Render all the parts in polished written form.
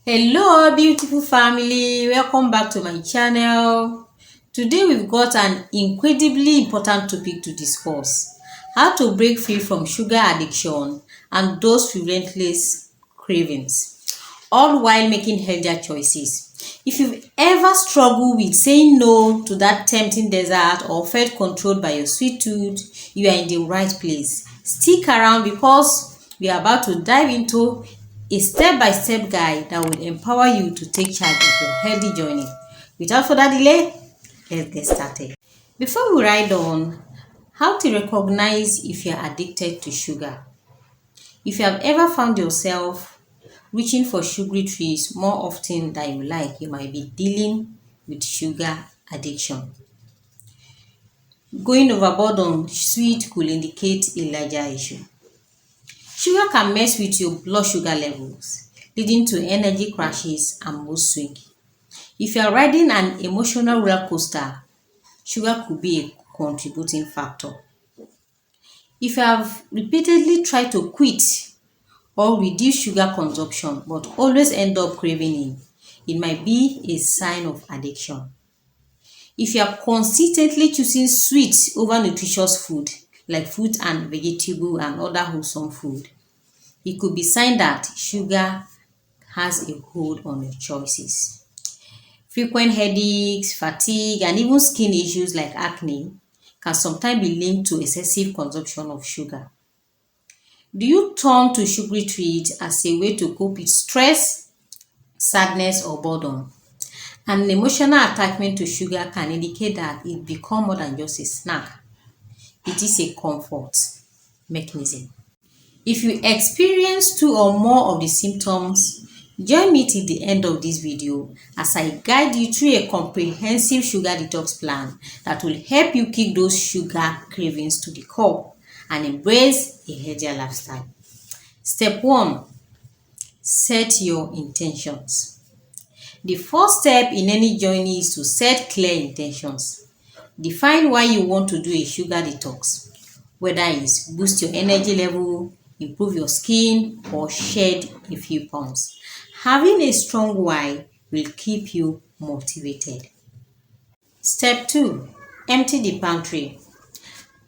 Hello beautiful family, welcome back to my channel. Today we've got an incredibly important topic to discuss: how to break free from sugar addiction and those relentless cravings, all while making healthier choices. If you've ever struggled with saying no to that tempting dessert or felt controlled by your sweet tooth, you are in the right place. Stick around because we are about to dive into a step-by-step guide that will empower you to take charge of your healthy journey. Without further delay, let's get started. Before we ride on, how to recognize if you're addicted to sugar. If you have ever found yourself reaching for sugary treats more often than you like, you might be dealing with sugar addiction. Going overboard on sweet could indicate a larger issue. Sugar can mess with your blood sugar levels, leading to energy crashes and mood swing. If you are riding an emotional roller coaster, sugar could be a contributing factor. If you have repeatedly tried to quit or reduce sugar consumption but always end up craving it might be a sign of addiction. If you are consistently choosing sweet over nutritious food like fruit and vegetable and other wholesome food, it could be sign that sugar has a hold on your choices. Frequent headaches, fatigue, and even skin issues like acne can sometimes be linked to excessive consumption of sugar. Do you turn to sugary treats as a way to cope with stress, sadness, or boredom? An emotional attachment to sugar can indicate that it becomes more than just a snack. It is a comfort mechanism. If you experience two or more of the symptoms, join me till the end of this video as I guide you through a comprehensive sugar detox plan that will help you kick those sugar cravings to the curb and embrace a healthier lifestyle. Step 1. Set your intentions. The first step in any journey is to set clear intentions. Define why you want to do a sugar detox, whether it's boost your energy level, improve your skin, or shed a few pounds. Having a strong why will keep you motivated. Step 2. Empty the pantry.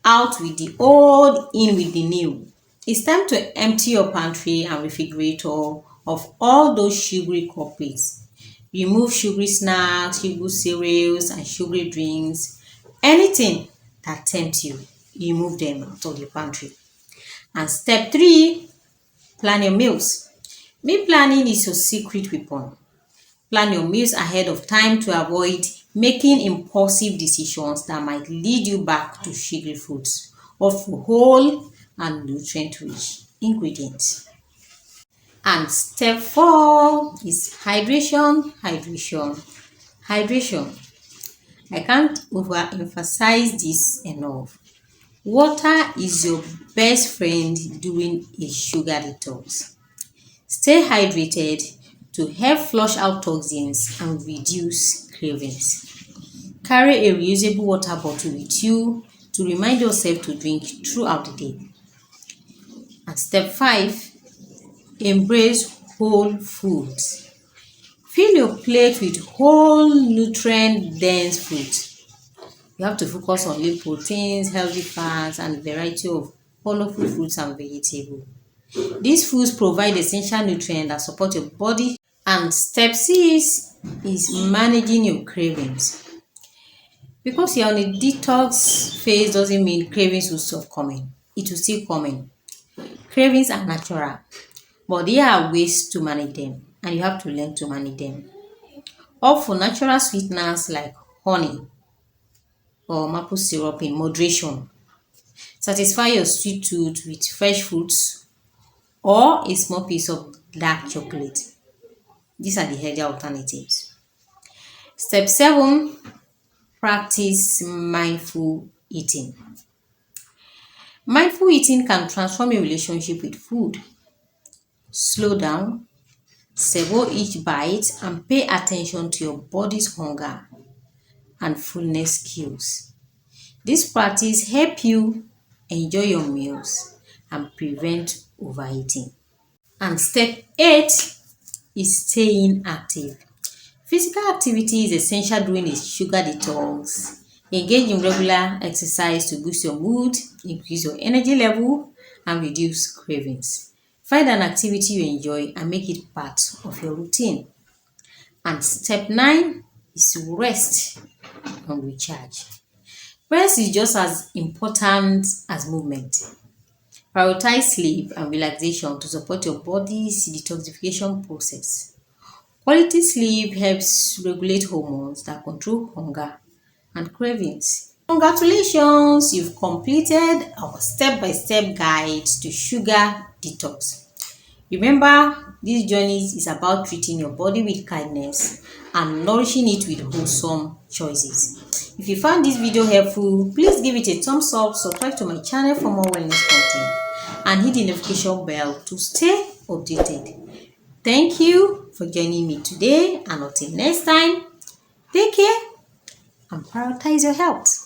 Out with the old, in with the new. It's time to empty your pantry and refrigerator of all those sugary culprits. Remove sugary snacks, sugary cereals, and sugary drinks. Anything that tempts you, remove them out of the pantry. And step 3, plan your meals. Meal planning is your secret weapon. Plan your meals ahead of time to avoid making impulsive decisions that might lead you back to sugary foods or for whole and nutrient-rich ingredients. And step 4 is hydration, hydration, hydration. I can't overemphasize this enough. Water is your best friend during a sugar detox. Stay hydrated to help flush out toxins and reduce cravings. Carry a reusable water bottle with you to remind yourself to drink throughout the day. And step 5, embrace whole foods. Fill your plate with whole nutrient-dense foods. You have to focus on lean proteins, healthy fats, and a variety of colorful fruits and vegetables. These foods provide essential nutrients that support your body. And step 6 is managing your cravings. Because you're on a detox phase doesn't mean cravings will stop coming. It will still come. Cravings are natural, but there are ways to manage them, and you have to learn to manage them. Opt for natural sweeteners like honey or maple syrup in moderation. Satisfy your sweet tooth with fresh fruits or a small piece of dark chocolate. These are the healthier alternatives. Step 7, practice mindful eating. Mindful eating can transform your relationship with food. Slow down, savor each bite, and pay attention to your body's hunger and fullness cues. This practice helps you enjoy your meals and prevent overeating. And step 8 is staying active. Physical activity is essential during a sugar detox. Engage in regular exercise to boost your mood, increase your energy level, and reduce cravings. Find an activity you enjoy and make it part of your routine. And step 9 is to rest and recharge. Rest is just as important as movement. Prioritize sleep and relaxation to support your body's detoxification process. Quality sleep helps regulate hormones that control hunger and cravings. Congratulations, you've completed our step-by-step guide to sugar detox. Remember, this journey is about treating your body with kindness and nourishing it with wholesome choices. If you found this video helpful, please give it a thumbs up, subscribe to my channel for more wellness content, and hit the notification bell to stay updated. Thank you for joining me today, and until next time, take care and prioritize your health.